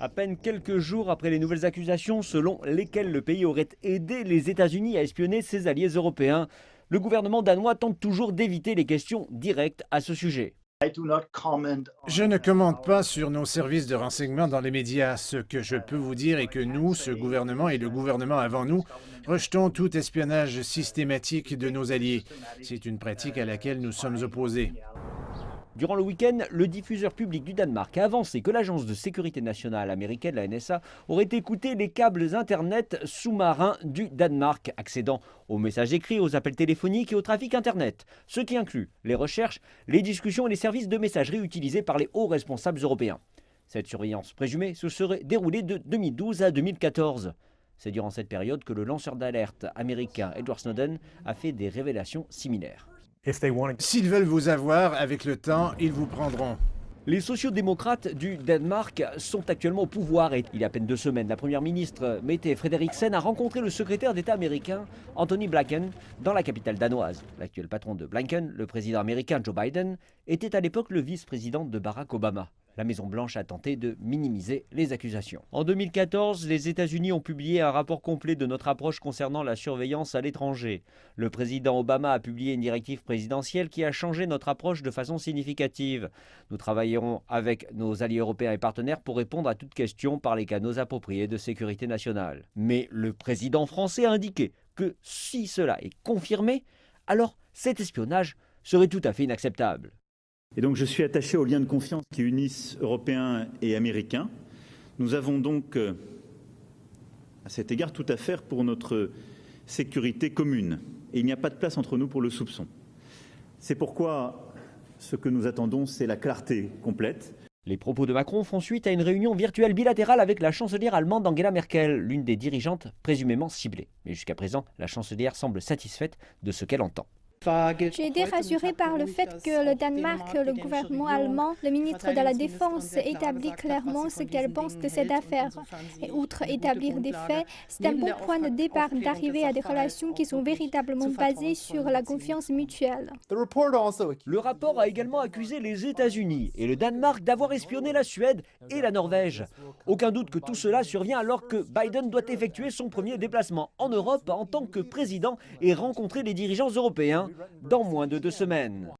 À peine quelques jours après les nouvelles accusations selon lesquelles le pays aurait aidé les États-Unis à espionner ses alliés européens, le gouvernement danois tente toujours d'éviter les questions directes à ce sujet. Je ne commente pas sur nos services de renseignement dans les médias. Ce que je peux vous dire est que nous, ce gouvernement et le gouvernement avant nous, rejetons tout espionnage systématique de nos alliés. C'est une pratique à laquelle nous sommes opposés. Durant le week-end, le diffuseur public du Danemark a avancé que l'agence de sécurité nationale américaine, la NSA, aurait écouté les câbles Internet sous-marins du Danemark, accédant aux messages écrits, aux appels téléphoniques et au trafic Internet, ce qui inclut les recherches, les discussions et les services de messagerie utilisés par les hauts responsables européens. Cette surveillance présumée se serait déroulée de 2012 à 2014. C'est durant cette période que le lanceur d'alerte américain Edward Snowden a fait des révélations similaires. S'ils veulent vous avoir, avec le temps, ils vous prendront. Les sociodémocrates du Danemark sont actuellement au pouvoir et il y a à peine 2 semaines, la première ministre Mette Frederiksen a rencontré le secrétaire d'État américain Anthony Blinken dans la capitale danoise. L'actuel patron de Blinken, le président américain Joe Biden, était à l'époque le vice-président de Barack Obama. La Maison-Blanche a tenté de minimiser les accusations. En 2014, les États-Unis ont publié un rapport complet de notre approche concernant la surveillance à l'étranger. Le président Obama a publié une directive présidentielle qui a changé notre approche de façon significative. Nous travaillerons avec nos alliés européens et partenaires pour répondre à toute question par les canaux appropriés de sécurité nationale. Mais le président français a indiqué que si cela est confirmé, alors cet espionnage serait tout à fait inacceptable. Et donc je suis attaché aux liens de confiance qui unissent Européens et Américains. Nous avons donc, à cet égard, tout à faire pour notre sécurité commune. Et il n'y a pas de place entre nous pour le soupçon. C'est pourquoi ce que nous attendons, c'est la clarté complète. Les propos de Macron font suite à une réunion virtuelle bilatérale avec la chancelière allemande Angela Merkel, l'une des dirigeantes présumément ciblées. Mais jusqu'à présent, la chancelière semble satisfaite de ce qu'elle entend. J'ai été rassurée par le fait que le Danemark, le gouvernement allemand, le ministre de la Défense établit clairement ce qu'elle pense de cette affaire. Et outre établir des faits, c'est un bon point de départ d'arriver à des relations qui sont véritablement basées sur la confiance mutuelle. Le rapport a également accusé les États-Unis et le Danemark d'avoir espionné la Suède et la Norvège. Aucun doute que tout cela survient alors que Biden doit effectuer son premier déplacement en Europe en tant que président et rencontrer les dirigeants européens dans moins de 2 semaines.